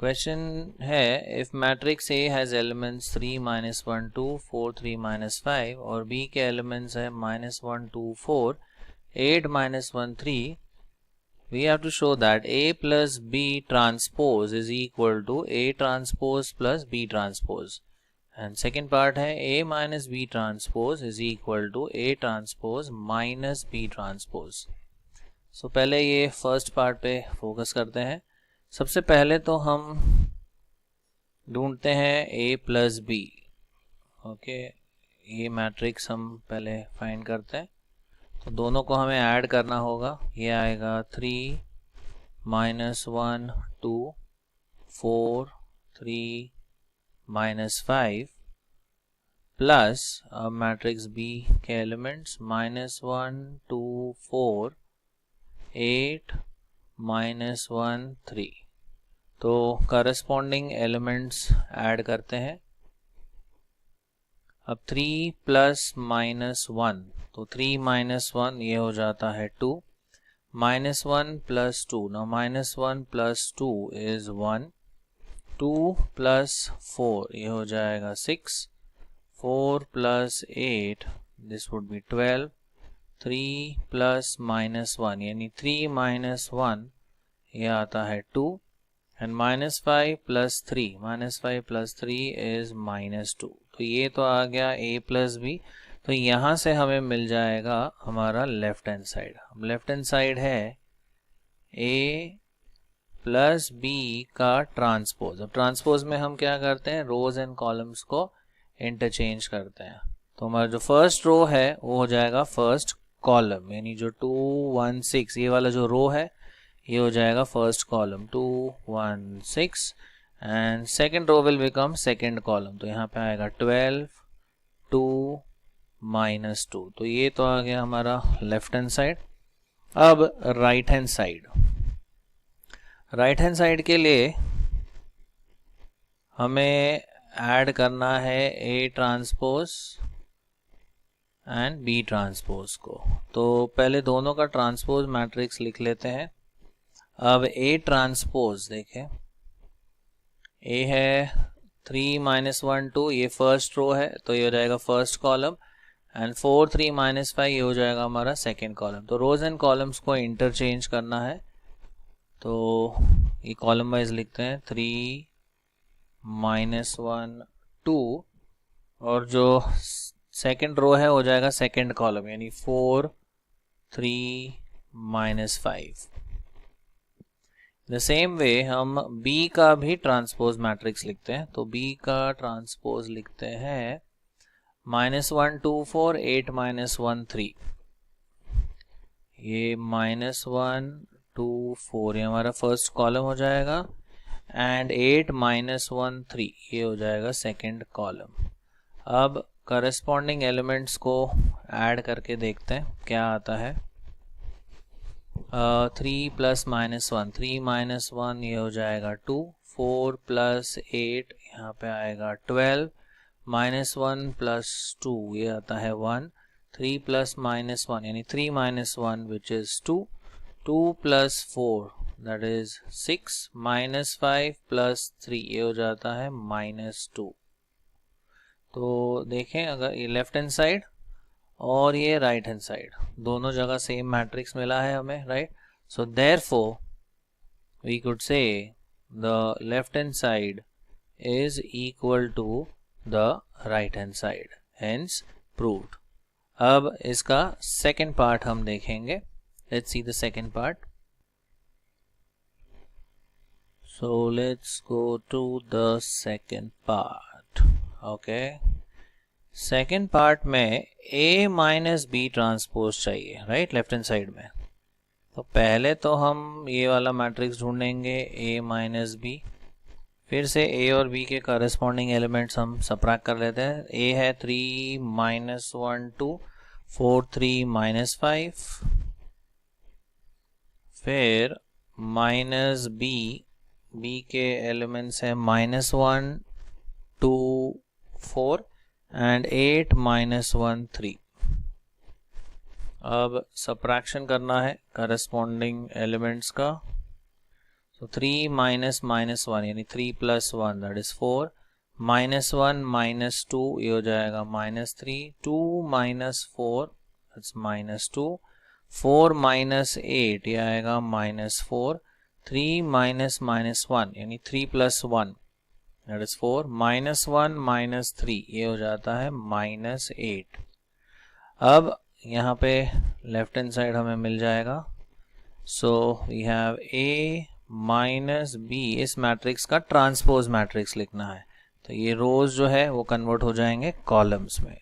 Question है if matrix A has elements 3 -1 2 4 3 -5 और B के एलिमेंट्स है -1 2 4 8 -1 3, we have to show that A plus B transpose is equal to A transpose plus B transpose. And second part है A minus B transpose is equal to A transpose minus B transpose. So पहले ये first part पे focus करते हैं. सबसे पहले तो हम ढूंढते हैं A plus B. ओके, ये मैट्रिक्स हम पहले फाइंड करते हैं. तो दोनों को हमें ऐड करना होगा. ये आएगा 3 -1 2 4 3 -5 प्लस अब मैट्रिक्स B के एलिमेंट्स -1 2 4 8 -1 3. तो करस्पॉन्डिंग एलिमेंट्स ऐड करते हैं. अब 3 प्लस -1, तो 3 -1 ये हो जाता है 2. -1 plus 2, now -1 plus 2 is 1. 2 plus 4 ये हो जाएगा 6. 4 plus 8 this would be 12. 3 plus -1 यानी 3 -1 ये आता है 2. and -5 plus 3, -5 plus 3 is -2. तो ये तो आ गया A प्लस B. तो यहाँ से हमें मिल जाएगा हमारा left hand side. Left hand side है A प्लस B का ट्रांसपोज. अब ट्रांसपोज में हम क्या करते हैं, रोज एंड कॉलम्स को इंटरचेंज करते हैं. तो हमारा जो फर्स्ट रो है वो हो जाएगा फर्स्ट कॉलम, यानी जो 2 1 6 ये वाला जो रो है ये हो जाएगा first column 2 1 6 and second row will become second column. तो यहाँ पे आएगा 12 2 -2. तो ये तो आ गया हमारा लेफ्ट हैंड साइड. अब right hand side. Right hand side के लिए हमें ऐड करना है A transpose and B transpose को. तो पहले दोनों का ट्रांसपोज मैट्रिक्स लिख लेते हैं. अब A ट्रांसपोज देखें, A है 3 -1 2, ये फर्स्ट रो है तो ये हो जाएगा फर्स्ट कॉलम. एंड 4 3 -5 ये हो जाएगा हमारा सेकेंड कॉलम. तो रोज एंड कॉलम्स को इंटरचेंज करना है. तो ये कॉलम वाइज लिखते हैं 3 -1 2 और जो सेकेंड रो है हो जाएगा सेकेंड कॉलम यानी 4 3 -5. द सेम वे हम B का भी ट्रांसपोज मैट्रिक्स लिखते हैं. तो B का ट्रांसपोज लिखते हैं -1 2 4 8 -1 3. ये -1 2 4 ये हमारा फर्स्ट कॉलम हो जाएगा एंड 8 -1 3 ये हो जाएगा सेकेंड कॉलम. अब करस्पॉन्डिंग एलिमेंट्स को ऐड करके देखते हैं क्या आता है. 3 प्लस -1 3 -1 ये हो जाएगा 2. 4 प्लस 8 यहाँ पे आएगा 12. -1 प्लस 2 ये आता है 1. 3 प्लस -1 यानी 3 -1 which is 2. 2 plus 4 that is 6. -5 plus 3 ये हो जाता है -2. तो देखें अगर ये लेफ्ट हैंड साइड और ये राइट हैंड साइड दोनों जगह सेम मैट्रिक्स मिला है हमें, right. So therefore we could say the left hand side is equal to the right hand side, hence proved. अब इसका सेकेंड पार्ट हम देखेंगे. Let's see the second part. So let's go to the second part. Okay, second part में A minus B transpose चाहिए, right, left hand side में. तो पहले तो हम ये वाला मैट्रिक्स ढूंढेंगे A माइनस B. फिर से A और B के करस्पॉन्डिंग एलिमेंट्स हम सबट्रैक्ट कर लेते हैं. A है 3 -1 2 4 3 -5. फिर माइनस B के एलिमेंट्स हैं -1 2 4 एंड 8 -1 3. अब सबट्रैक्शन करना है करस्पॉन्डिंग एलिमेंट्स का. तो 3 माइनस माइनस 1 यानी 3 plus 1 that is 4, minus 1 minus 2 ये हो जाएगा minus 3, 2 minus 4 that's minus 2, 4 minus 8 ये आएगा माइनस 4, 3 माइनस माइनस 1 यानी 3 plus 1 that is 4, minus 1 minus 3 ये हो जाता है माइनस 8। अब यहाँ पे लेफ्ट हैंड साइड हमें मिल जाएगा, so we have A minus B। इस मैट्रिक्स का ट्रांसपोज मैट्रिक्स लिखना है, तो ये रोज जो है वो कन्वर्ट हो जाएंगे कॉलम्स में।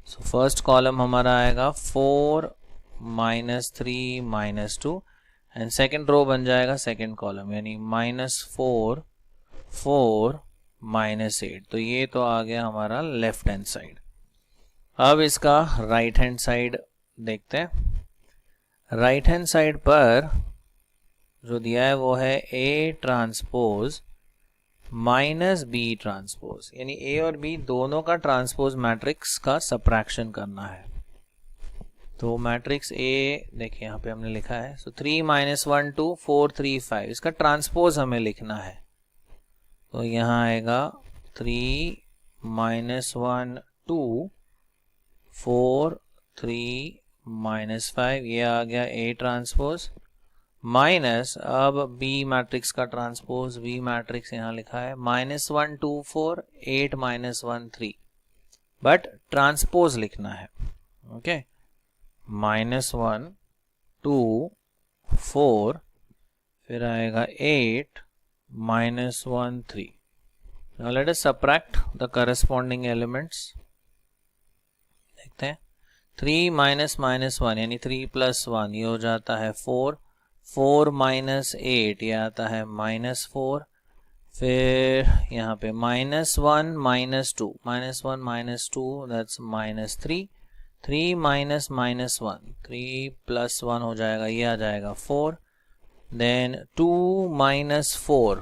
सो फर्स्ट कॉलम हमारा आएगा 4 minus 3 minus 2 and second row बन जाएगा सेकेंड कॉलम यानी माइनस 4 4 माइनस 8। तो ये तो आ गया हमारा लेफ्ट हैंड साइड। अब इसका राइट हैंड साइड देखते हैं। राइट हैंड साइड पर जो दिया है वो है A transpose minus B transpose, यानी A और B दोनों का ट्रांसपोज मैट्रिक्स का सबट्रैक्शन करना है। तो मैट्रिक्स A देखिए यहाँ पे हमने लिखा है, सो 3 माइनस 1 2 4 3 5, इसका ट्रांसपोज हमें लिखना है। तो यहाँ आएगा 3 माइनस 1 2 4 3 माइनस 5, ये आ गया A ट्रांसपोज माइनस, अब B मैट्रिक्स का ट्रांसपोज, B मैट्रिक्स यहाँ लिखा है माइनस 1 2 4 8 माइनस 1 3, बट ट्रांसपोज लिखना है। ओके, माइनस 1 2 4 फिर आएगा 8 minus 1 3। Now let us subtract the corresponding elements। देखते हैं, 3 माइनस माइनस 1 यानी 3 प्लस 1 ये हो जाता है 4, 4 माइनस 8 ये आता है माइनस 4, फिर यहाँ पे minus 1 minus 2, minus 1 minus 2 that's minus 3, 3 minus minus 1, 3 plus 1 हो जाएगा, ये आ जाएगा 4, then 2 minus 4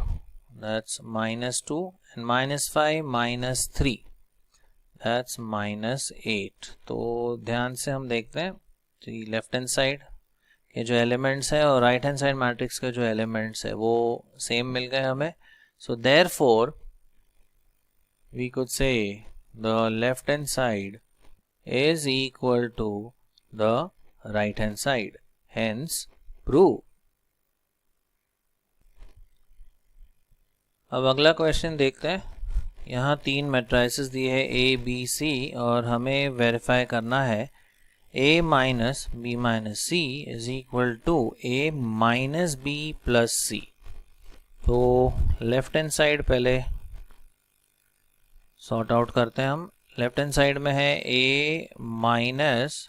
that's minus 2 and minus 5 minus 3 that's minus 8। तो ध्यान से हम देखते हैं, लेफ्ट हैंड साइड के जो एलिमेंट्स है और राइट हैंड साइड मैट्रिक्स के जो एलिमेंट्स है वो सेम मिल गए हमें। So therefore we could say the left hand side is equal to the right hand side, hence prove. अब अगला क्वेश्चन देखते हैं। यहाँ 3 मैट्रिसेस दिए हैं A B C और हमें वेरीफाई करना है A minus B minus C is equal to A minus B plus C। तो लेफ्ट हैंड साइड पहले सॉर्ट आउट करते हैं हम। लेफ्ट हैंड साइड में है A माइनस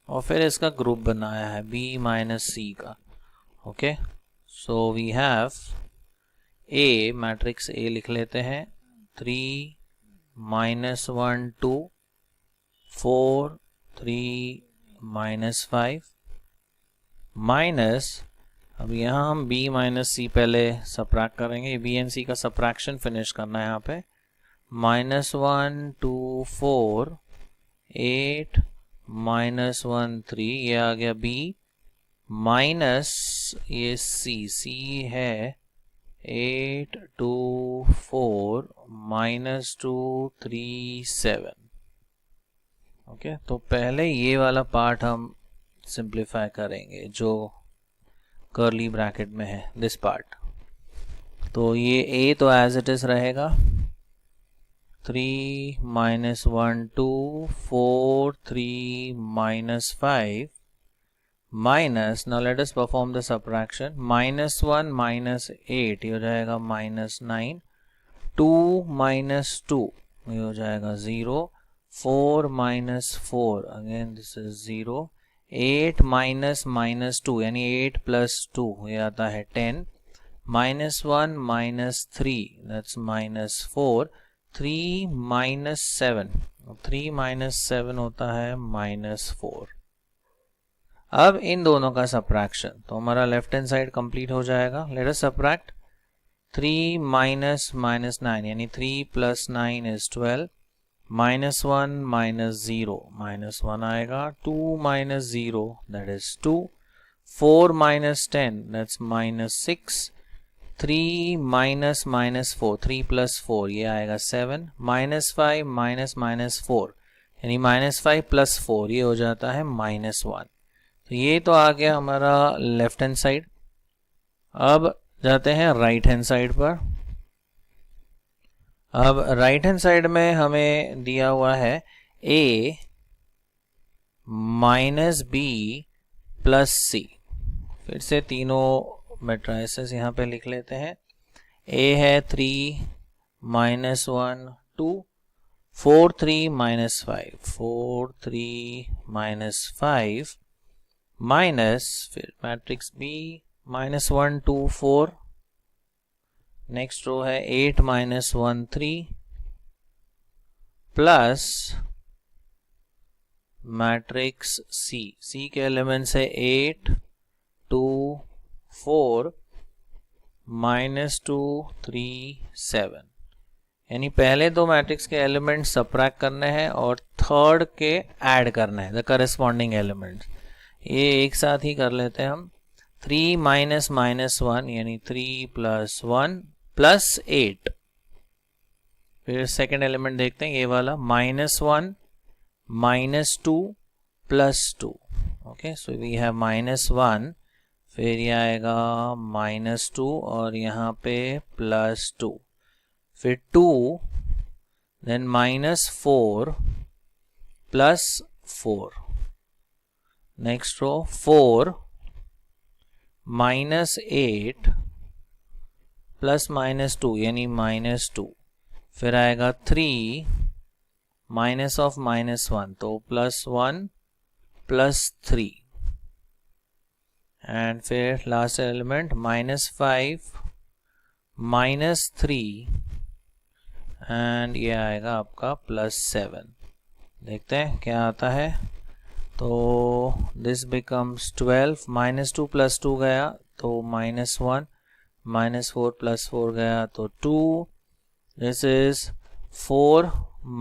और फिर इसका ग्रुप बनाया है B माइनस C का। Okay, so we have A, matrix A लिख लेते हैं, 3 माइनस 1 2 4 3 माइनस 5 माइनस, अब यहाँ हम B माइनस C पहले सबट्रैक्ट करेंगे, B एंड C का सबट्रैक्शन फिनिश करना है यहाँ पे। माइनस 1 2 4 8 माइनस 1 3 ये आ गया B माइनस ये C है 8 2 4 माइनस 2 3 7। ओके, तो पहले ये वाला पार्ट हम सिंप्लीफाई करेंगे जो कर्ली ब्रैकेट में है, दिस पार्ट। तो ये A तो एज इट इज रहेगा, 3 minus 1 2 4 3 minus 5 minus, now let us perform the subtraction, minus 1 minus 8 ये हो जाएगा माइनस 9, 2 माइनस 2 ये हो जाएगा 0, 4 minus 4 again this is 0, 8 minus minus 2 यानी 8 प्लस 2 ये आता है 10, minus 1 minus 3 that's minus 4, 3 minus 7, 3 minus 7 होता है माइनस 4। अब इन दोनों का सबट्रैक्शन, तो हमारा लेफ्ट हैंड साइड कंप्लीट हो जाएगा। Let us subtract 3 minus minus 9 यानी 3 plus 9 is 12, minus 1 minus 0 minus 1 आएगा, 2 minus 0 that is 2, 4 minus 10 that's minus 6, 3 minus minus 4, 3 plus 4 ये आएगा 7, -5 माइनस माइनस 4 यानी -5 प्लस 4 ये हो जाता है -1। तो ये तो आ गया हमारा लेफ्ट हैंड साइड। अब जाते हैं राइट हैंड साइड पर। अब राइट हैंड साइड में हमें दिया हुआ है a माइनस बी प्लस सी। फिर से तीनों मैट्रिसेस यहाँ पे लिख लेते हैं। a है 3 माइनस 1 2 4 3 माइनस 5 4 3 माइनस 5 माइनस फिर मैट्रिक्स b -1 2 4। नेक्स्ट रो है 8 माइनस 1 3 प्लस मैट्रिक्स C के एलिमेंट्स है 8 2 4 -2 3 7। यानी पहले दो मैट्रिक्स के एलिमेंट्स सबट्रैक्ट करने हैं और थर्ड के ऐड करना है द करस्पॉन्डिंग एलिमेंट्स। ये एक साथ ही कर लेते हैं हम। 3 माइनस माइनस 1 यानी 3 प्लस 1 प्लस 8। फिर सेकेंड एलिमेंट देखते हैं ये वाला -1 -2 plus 2। Okay, so we have -1 फिर ये आएगा -2 और यहाँ पे +2 फिर 2 then -4 plus 4। Next row 4 -8 plus -2 यानी -2 फिर आएगा 3 माइनस ऑफ -1 तो +1 प्लस 3 एंड फिर लास्ट एलिमेंट -5 -3 एंड ये आएगा आपका +7। देखते हैं क्या आता है। तो दिस बिकम्स 12 -2 प्लस 2 गया तो -1 -4 प्लस 4 गया तो 2। This is 4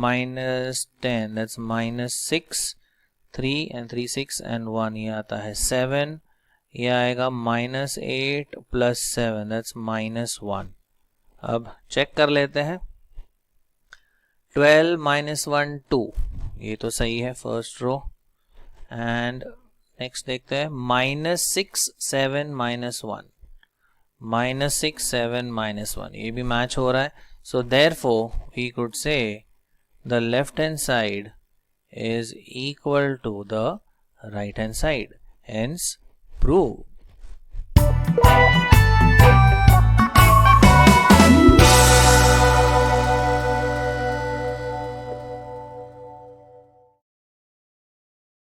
minus 10 that's -6 3 and 3 6 and 1 ये आता है 7। ये आएगा -8 प्लस 7 that's -1। अब चेक कर लेते हैं। 12 -1 2 ये तो सही है फर्स्ट रो। एंड नेक्स्ट देखते हैं -6 7 -1 -6 7 -1 ये भी मैच हो रहा है। So therefore we could say the left hand side is equal to the right hand side, hence proved.